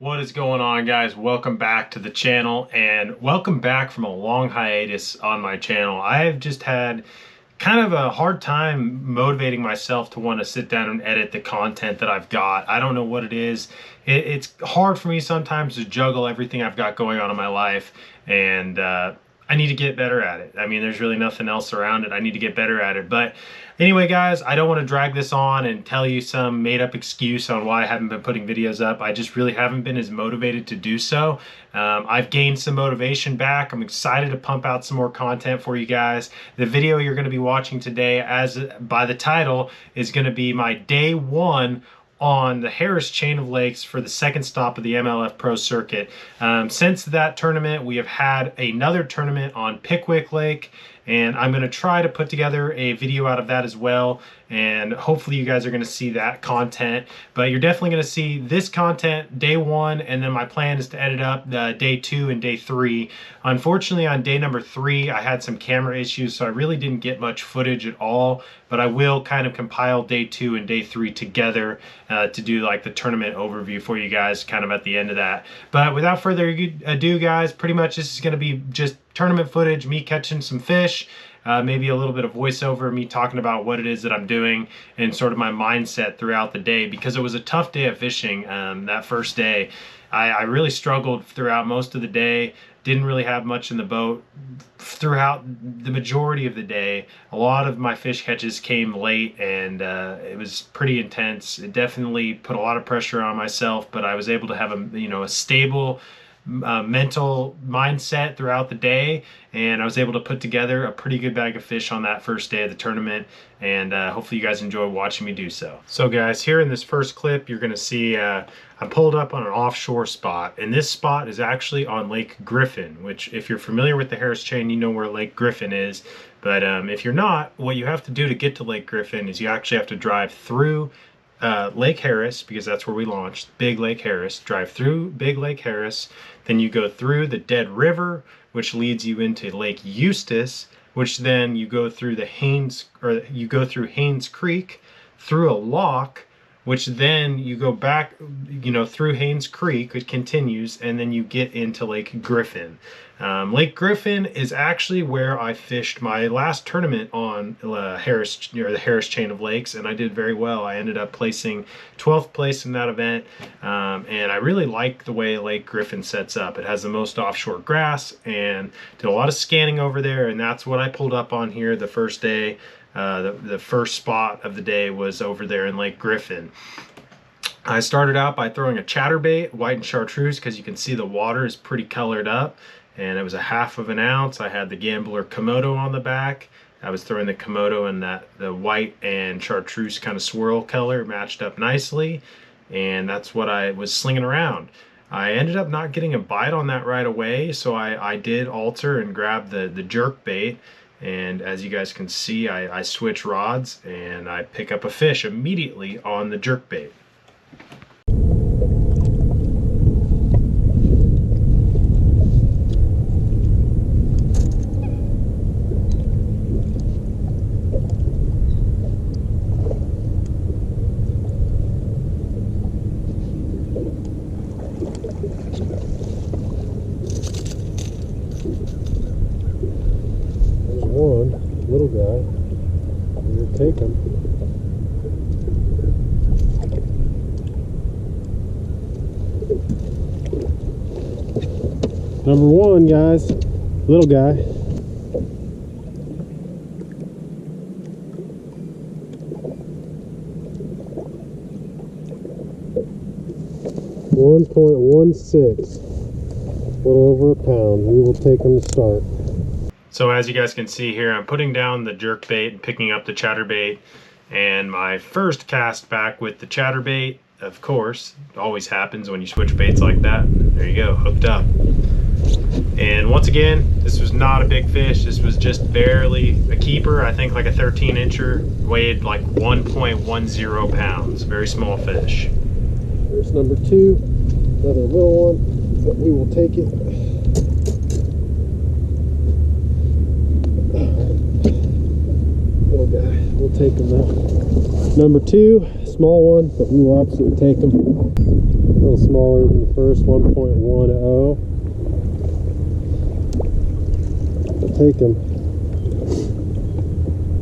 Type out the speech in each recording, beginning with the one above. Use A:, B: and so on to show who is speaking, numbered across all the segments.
A: What is going on, guys? Welcome back to the channel, and welcome back from a long hiatus on my channel. I have just had kind of a hard time motivating myself to want to sit down and edit the content that I've got. I don't know what it is. It's hard for me sometimes to juggle everything I've got going on in my life, and I need to get better at it. I mean, there's really nothing else around it. I need to get better at it. But anyway, guys, I don't want to drag this on and tell you some made-up excuse on why I haven't been putting videos up. I just really haven't been as motivated to do so. I've gained some motivation back. I'm excited to pump out some more content for you guys. The video you're going to be watching today, as by the title, is going to be my day one on the Harris chain of lakes for the second stop of the MLF Pro Circuit. Since that tournament, we have had another tournament on Pickwick Lake, and I'm going to try to put together a video out of that as well, and hopefully you guys are going to see that content. But you're definitely going to see this content day one, and then my plan is to edit up the day 2 and day 3. Unfortunately, on day number 3, I had some camera issues, so I really didn't get much footage at all, but I will kind of compile day 2 and day 3 together to do like the tournament overview for you guys kind of at the end of that. But without further ado, guys, pretty much this is going to be just tournament footage, me catching some fish, maybe a little bit of voiceover, me talking about what it is that I'm doing and sort of my mindset throughout the day, because it was a tough day of fishing. That first day, I really struggled throughout most of the day. Didn't really have much in the boat throughout the majority of the day. A lot of my fish catches came late, and it was pretty intense. It definitely put a lot of pressure on myself, but I was able to have a stable mental mindset throughout the day, and I was able to put together a pretty good bag of fish on that first day of the tournament, and hopefully you guys enjoy watching me do so. So guys, here in this first clip, you're going to see I pulled up on an offshore spot, and this spot is actually on Lake Griffin, which if you're familiar with the Harris chain, you know where Lake Griffin is. But if you're not, what you have to do to get to Lake Griffin is you actually have to drive through Lake Harris, because that's where we launched, Big Lake Harris. Drive through Big Lake Harris, then you go through the Dead River, which leads you into Lake Eustis, which then you go through the Haynes Creek, through a lock, which then you go back, through Haynes Creek, it continues, and then you get into Lake Griffin. Lake Griffin is actually where I fished my last tournament on the Harris chain of lakes, and I did very well. I ended up placing 12th place in that event, and I really like the way Lake Griffin sets up. It has the most offshore grass, and did a lot of scanning over there, and that's what I pulled up on here the first day. The first spot of the day was over there in Lake Griffin. I started out by throwing a chatterbait, white and chartreuse, because you can see the water is pretty colored up, and it was a 1/2 ounce. I had the Gambler Komodo on the back. I was throwing the Komodo, and the white and chartreuse kind of swirl color matched up nicely, and that's what I was slinging around. I ended up not getting a bite on that right away, so I did alter and grab the jerk bait. And as you guys can see, I switch rods and I pick up a fish immediately on the jerkbait.
B: One little guy. We're gonna take him. Number 1, guys. Little guy. .16. A little over a pound. We will take him to start.
A: So as you guys can see here, I'm putting down the jerkbait and picking up the chatterbait, and my first cast back with the chatterbait, of course, always happens when you switch baits like that. There you go, hooked up. And once again, this was not a big fish. This was just barely a keeper. I think like a 13-incher, weighed like 1.10 pounds. Very small fish.
B: There's number 2, another little one, but we will take it. Little guy, we'll take him now. Number 2, small one, but we will absolutely take him. little smaller than the first, 1.10. I'll take them.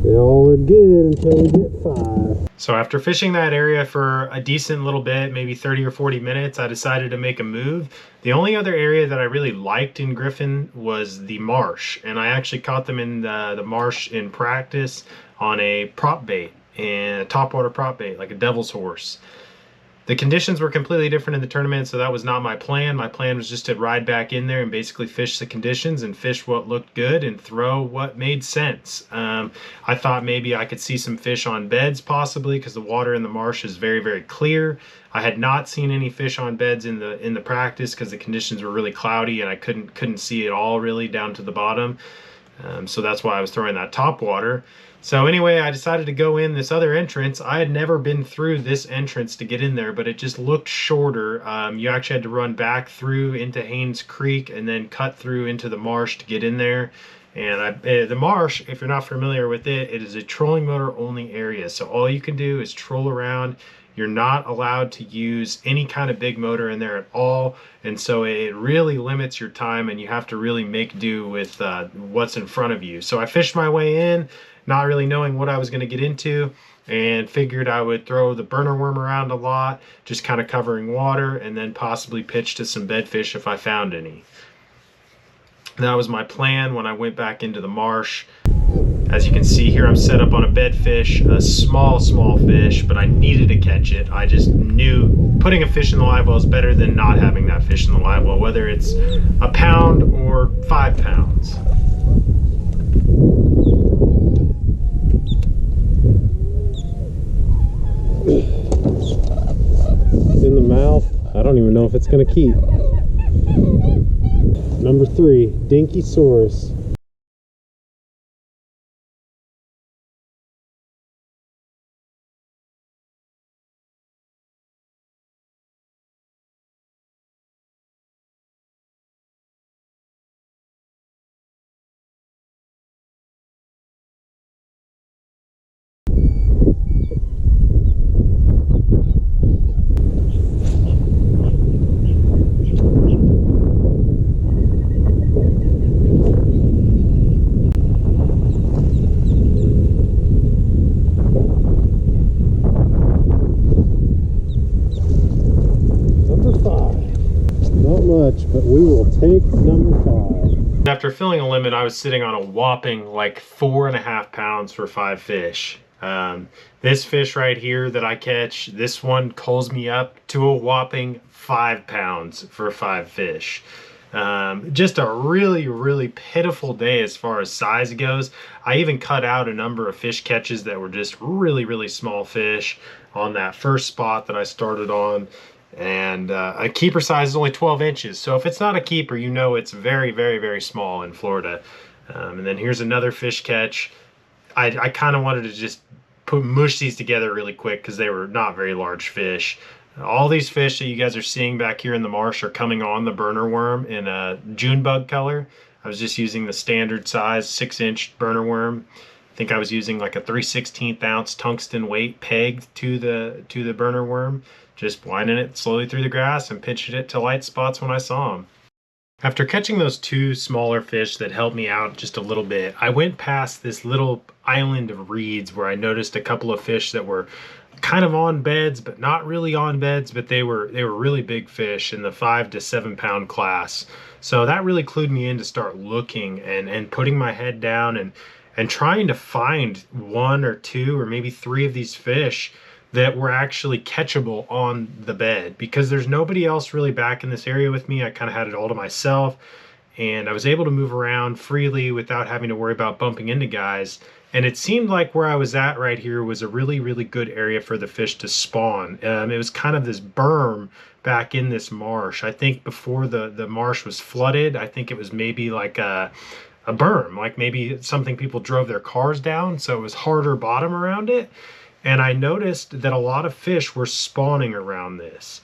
B: They all are good until we get 5.
A: So after fishing that area for a decent little bit, maybe 30 or 40 minutes, I decided to make a move. The only other area that I really liked in Griffin was the Marsh, and I actually caught them in the Marsh in practice on a prop bait, and a topwater prop bait, like a devil's horse. The conditions were completely different in the tournament, so that was not my plan. My plan was just to ride back in there and basically fish the conditions and fish what looked good and throw what made sense. I thought maybe I could see some fish on beds possibly, because the water in the marsh is very, very clear. I had not seen any fish on beds in the practice because the conditions were really cloudy and I couldn't see it all really down to the bottom. So that's why I was throwing that top water. So anyway, I decided to go in this other entrance. I had never been through this entrance to get in there, but it just looked shorter. You actually had to run back through into Haynes Creek and then cut through into the marsh to get in there. And the marsh, if you're not familiar with it, it is a trolling motor only area. So all you can do is troll around. You're not allowed to use any kind of big motor in there at all. And so it really limits your time and you have to really make do with what's in front of you. So I fished my way in, not really knowing what I was going to get into, and figured I would throw the burner worm around a lot, just kind of covering water, and then possibly pitch to some bedfish if I found any. That was my plan when I went back into the marsh. As you can see here, I'm set up on a bedfish, a small fish, but I needed to catch it. I just knew putting a fish in the live well is better than not having that fish in the live well, whether it's a pound or 5 pounds.
B: In the mouth. I don't even know if it's going to keep. Number 3, Dinky Saurus. But we will take number 5.
A: After filling a limit, I was sitting on a whopping like 4.5 pounds for 5 fish. This fish right here that I catch, this one calls me up to a whopping 5 pounds for 5 fish. Just a really pitiful day as far as size goes. I even cut out a number of fish catches that were just really small fish on that first spot that I started on. And a keeper size is only 12 inches. So if it's not a keeper, you know it's very small in Florida. And then here's another fish catch. I kind of wanted to just mush these together really quick because they were not very large fish. All these fish that you guys are seeing back here in the marsh are coming on the burner worm in a Junebug color. I was just using the standard size 6-inch burner worm. I think I was using like a 3/16 ounce tungsten weight pegged to the burner worm. Just winding it slowly through the grass and pitching it to light spots when I saw them. After catching those 2 smaller fish that helped me out just a little bit, I went past this little island of reeds where I noticed a couple of fish that were kind of on beds, but not really on beds, but they were really big fish in the 5 to 7 pound class. So that really clued me in to start looking and putting my head down and trying to find 1 or 2 or maybe 3 of these fish that were actually catchable on the bed, because there's nobody else really back in this area with me. I kind of had it all to myself, and I was able to move around freely without having to worry about bumping into guys. And it seemed like where I was at right here was a really good area for the fish to spawn. It was kind of this berm back in this marsh. I think before the marsh was flooded, I think it was maybe like a berm, like maybe something people drove their cars down, so it was harder bottom around it. And I noticed that a lot of fish were spawning around this.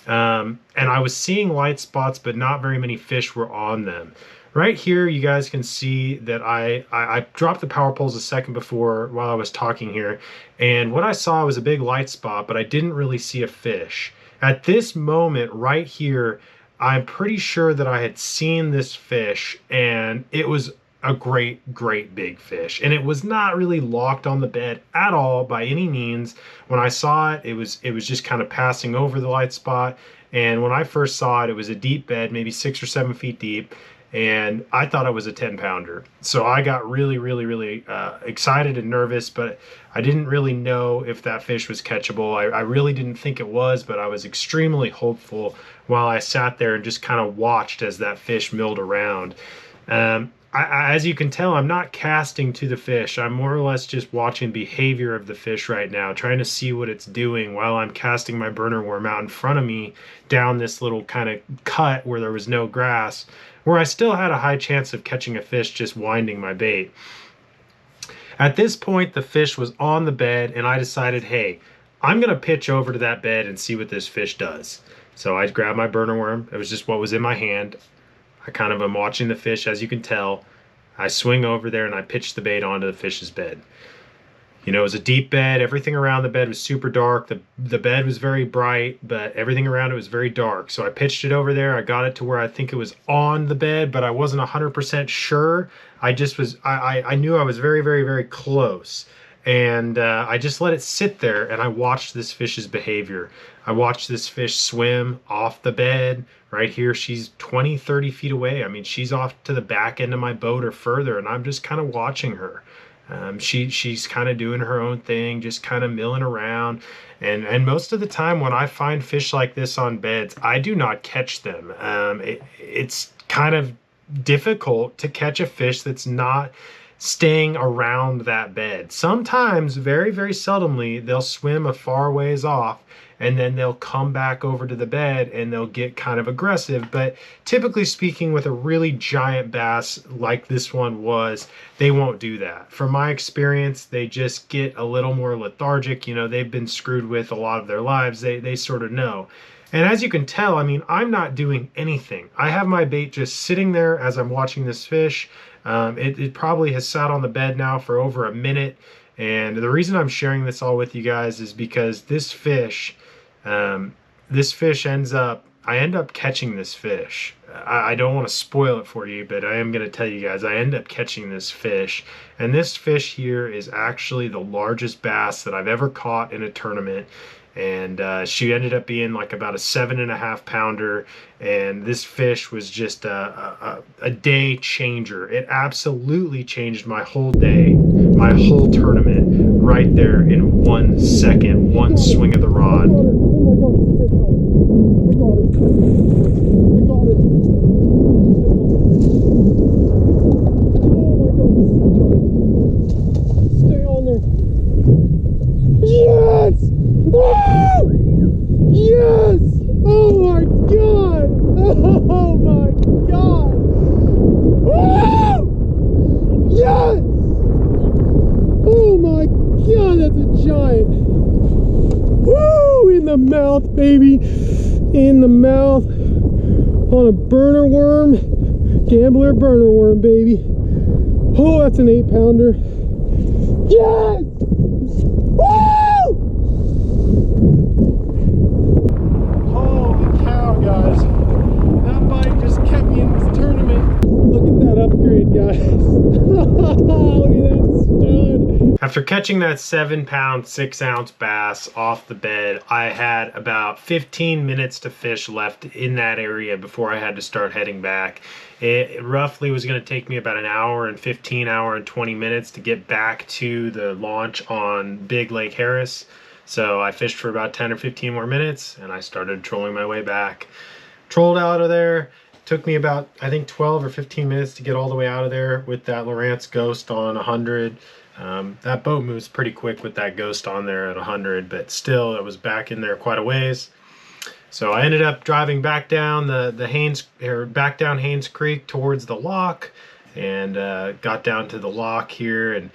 A: And I was seeing light spots, but not very many fish were on them. Right here, you guys can see that I dropped the power poles a second before while I was talking here. And what I saw was a big light spot, but I didn't really see a fish. At this moment right here, I'm pretty sure that I had seen this fish, and it was a great big fish, and it was not really locked on the bed at all by any means. When I saw it, it was just kind of passing over the light spot, and when I first saw it, it was a deep bed, maybe 6 or 7 feet deep, and I thought it was a 10-pounder. So I got really excited and nervous, but I didn't really know if that fish was catchable. I really didn't think it was, but I was extremely hopeful while I sat there and just kind of watched as that fish milled around. As you can tell, I'm not casting to the fish. I'm more or less just watching behavior of the fish right now, trying to see what it's doing while I'm casting my burner worm out in front of me down this little kind of cut where there was no grass, where I still had a high chance of catching a fish just winding my bait. At this point, the fish was on the bed, and I decided, hey, I'm going to pitch over to that bed and see what this fish does. So I grabbed my burner worm. It was just what was in my hand. I kind of am watching the fish, as you can tell. I swing over there and I pitch the bait onto the fish's bed. You know, it was a deep bed. Everything around the bed was super dark. The bed was very bright, but everything around it was very dark. So I pitched it over there. I got it to where I think it was on the bed, but I wasn't 100% sure. I just was, I knew I was very close. And I just let it sit there, and I watched this fish's behavior. I watched this fish swim off the bed. Right here, she's 20-30 feet away. I mean, she's off to the back end of my boat or further, and I'm just kind of watching her. She's kind of doing her own thing, just kind of milling around. And most of the time when I find fish like this on beds, I do not catch them. It's kind of difficult to catch a fish that's not staying around that bed. Sometimes, very seldomly, they'll swim a far ways off, and then they'll come back over to the bed and they'll get kind of aggressive. But typically speaking, with a really giant bass like this one was, they won't do that. From my experience, they just get a little more lethargic. You know, they've been screwed with a lot of their lives. They sort of know. And as you can tell, I mean, I'm not doing anything. I have my bait just sitting there as I'm watching this fish. It probably has sat on the bed now for over a minute. And the reason I'm sharing this all with you guys is because this fish I end up catching this fish. I don't want to spoil it for you, but I am going to tell you guys, I end up catching this fish. And this fish here is actually the largest bass that I've ever caught in a tournament. And she ended up being like about a 7.5 pounder, and this fish was just a day changer. It absolutely changed my whole day, my whole tournament, right there in 1 second, one swing of the rod.
B: Stay on there. Yes! Woo! Yes! Oh my god! Oh my god! Woo! Yes! Oh my god, that's a giant! Woo! In the mouth, baby! In the mouth! On a burner worm! Gambler burner worm, baby! Oh, that's an 8-pounder! Yes! Woo! Holy cow, guys. That bite just kept me in this tournament. Look at that upgrade, guys. Look at that stud.
A: After catching that 7-pound, 6-ounce bass off the bed, I had about 15 minutes to fish left in that area before I had to start heading back. It roughly was going to take me about an hour and 20 minutes to get back to the launch on Big Lake Harris. So I fished for about 10 or 15 more minutes, and I started trolling my way back. Trolled out of there. Took me about, I think, 12 or 15 minutes to get all the way out of there with that Lowrance Ghost on 100. That boat moves pretty quick with that Ghost on there at 100, but still, it was back in there quite a ways. So I ended up driving back down back down Haynes Creek towards the lock, and got down to the lock here and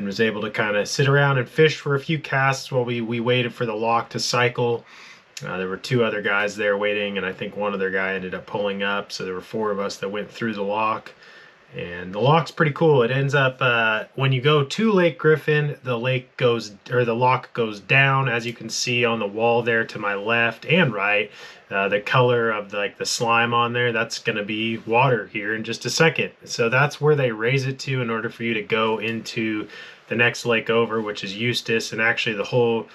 A: was able to kind of sit around and fish for a few casts while we waited for the lock to cycle. There were 2 other guys there waiting, and I think one other guy ended up pulling up, so there were 4 of us that went through the lock. And the lock's pretty cool. It ends up when you go to Lake Griffin, the lock goes down, as you can see on the wall there to my left and right. The color of the slime on there, that's going to be water here in just a second. So that's where they raise it to in order for you to go into the next lake over, which is Eustis. And actually the whole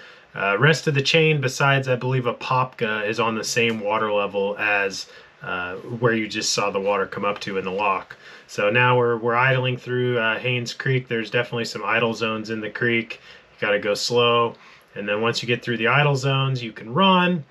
A: rest of the chain, besides I believe Apopka, is on the same water level as where you just saw the water come up to in the lock. So now we're idling through Haynes Creek. There's definitely some idle zones in the creek. You got to go slow. And then once you get through the idle zones, you can run.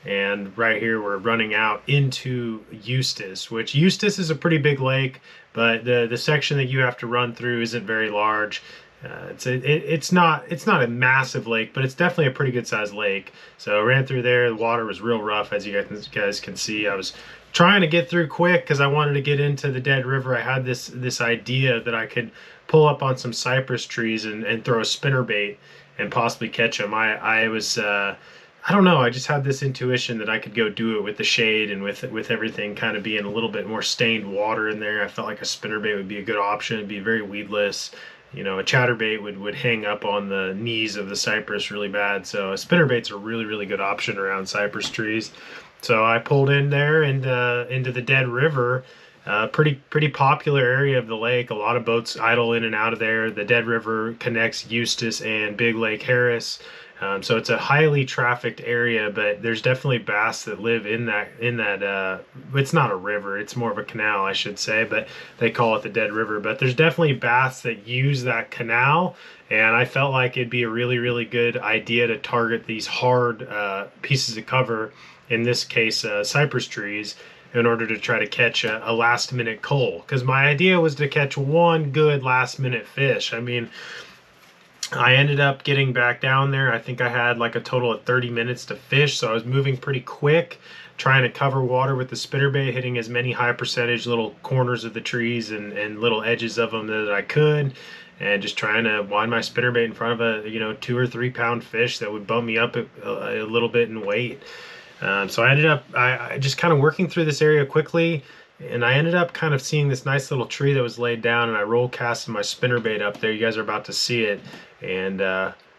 A: And right here, we're running out into Eustis, which Eustis is a pretty big lake, but the section that you have to run through isn't very large. It's not a massive lake, but it's definitely a pretty good sized lake. So I ran through there. The water was real rough, as you guys can see. I was trying to get through quick because I wanted to get into the dead river. I had this idea that I could pull up on some cypress trees and throw a spinnerbait and possibly catch them. I was I don't know, I just had this intuition that I could go do it with the shade and with everything kind of being a little bit more stained water in there. I felt like a spinnerbait would be a good option. It'd be very weedless. You know, a chatterbait would hang up on the knees of the cypress really bad. So a spinnerbait's a really, really good option around cypress trees. So I pulled in there and into the dead river. Pretty popular area of the lake. A lot of boats idle in and out of there. The dead river connects Eustis and Big Lake Harris. So it's a highly trafficked area, but there's definitely bass that live in that it's not a river, it's more of a canal, I should say, but they call it the dead river. But there's definitely bass that use that canal, and I felt like it'd be a really, really good idea to target these hard pieces of cover, in this case cypress trees, in order to try to catch a last minute coal. Because my idea was to catch one good last minute fish. I mean, I ended up getting back down there. I think I had like a total of 30 minutes to fish, so I was moving pretty quick, trying to cover water with the spinnerbait, hitting as many high percentage little corners of the trees and little edges of them that I could, and just trying to wind my spinnerbait in front of a 2 or 3 pound fish that would bump me up a little bit in weight. So I ended up I just kind of working through this area quickly. And I ended up kind of seeing this nice little tree that was laid down, and I roll casted my spinnerbait up there. You guys are about to see it. And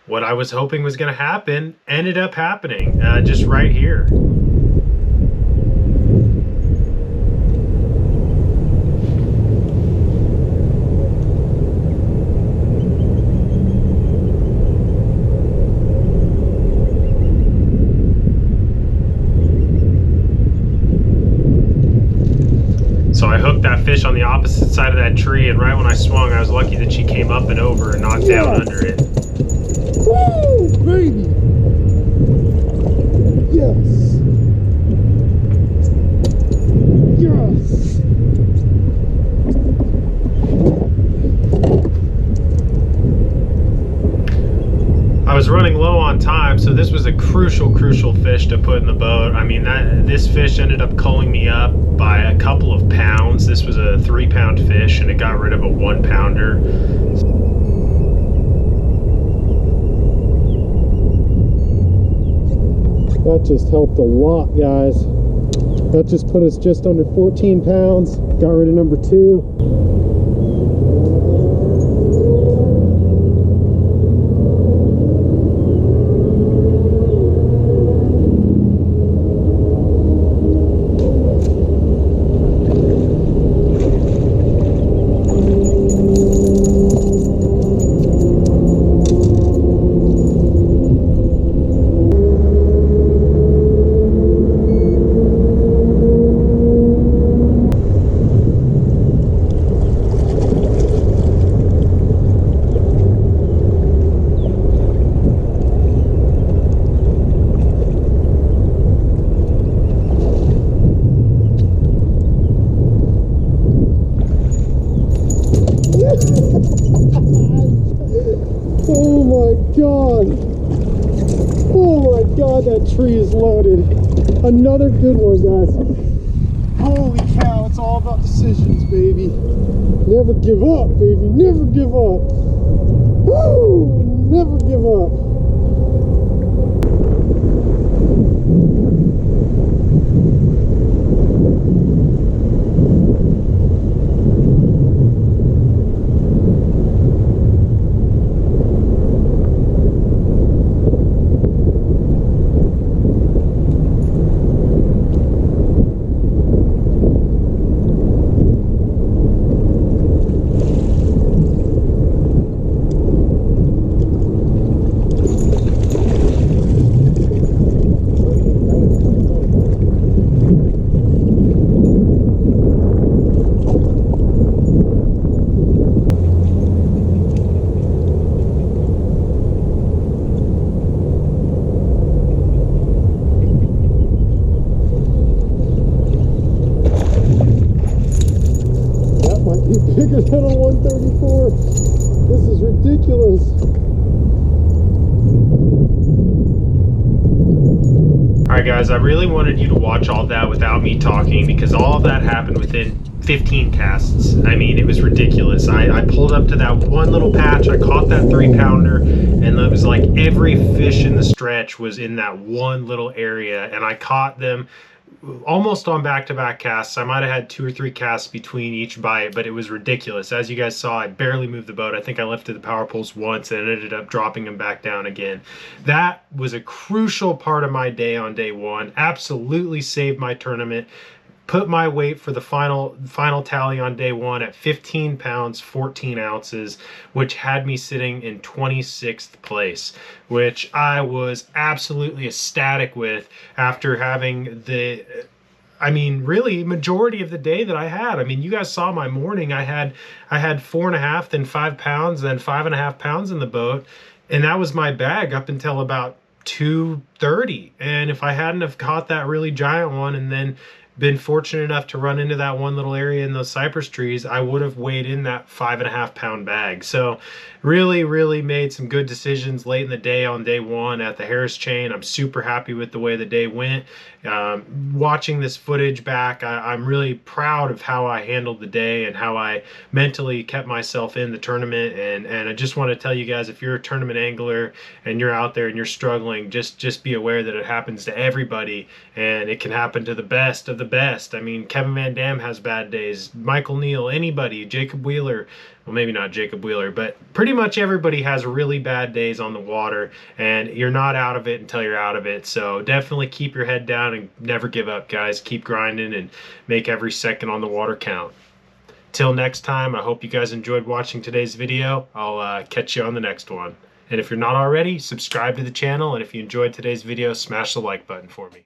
A: what I was hoping was going to happen ended up happening just right here. So I hooked that fish on the opposite side of that tree, and right when I swung, I was lucky that she came up and over and knocked down under it.
B: Woo, baby! Yes! Yes!
A: I was running low on time, so this was a crucial fish to put in the boat. I mean, this fish ended up culling me up by a couple of pounds. This was a 3 pound fish, and it got rid of a 1 pounder.
B: That just helped a lot, guys. That just put us just under 14 pounds. Got rid of number 2. That tree is loaded. Another good one, guys. Holy cow, it's all about decisions, baby. Never give up, baby. Never give up. Woo! Never give up. bigger than a 134. This is ridiculous.
A: Alright guys, I really wanted you to watch all that without me talking because all of that happened within 15 casts. I mean, it was ridiculous. I pulled up to that one little patch, I caught that 3-pounder, and it was like every fish in the stretch was in that one little area, and I caught them almost on back-to-back casts. I might have had 2 or 3 casts between each bite, but it was ridiculous. As you guys saw, I barely moved the boat. I think I lifted the power poles once and ended up dropping them back down again. That was a crucial part of my day on day one. Absolutely saved my tournament. Put my weight for the final tally on day one at 15 pounds 14 ounces, which had me sitting in 26th place, which I was absolutely ecstatic with after having the, I mean, really majority of the day that I had. I mean, you guys saw my morning. I had 4.5, then 5 pounds, then 5.5 pounds in the boat, and that was my bag up until about 2:30. And if I hadn't have caught that really giant one and then been fortunate enough to run into that one little area in those cypress trees, I would have weighed in that 5.5 pound bag. So really made some good decisions late in the day on day one at the Harris chain. I'm super happy with the way the day went. Watching this footage back, I'm really proud of how I handled the day and how I mentally kept myself in the tournament. And I just want to tell you guys, if you're a tournament angler and you're out there and you're struggling, just be aware that it happens to everybody, and it can happen to the best of the best. I mean, Kevin Van Dam has bad days, Michael Neal, anybody, Jacob Wheeler, well, maybe not Jacob Wheeler, but pretty much everybody has really bad days on the water, and you're not out of it until you're out of it. So definitely keep your head down and never give up, guys. Keep grinding and make every second on the water count. Till next time, I hope you guys enjoyed watching today's video. I'll catch you on the next one. And if you're not already, subscribe to the channel, and if you enjoyed today's video, smash the like button for me.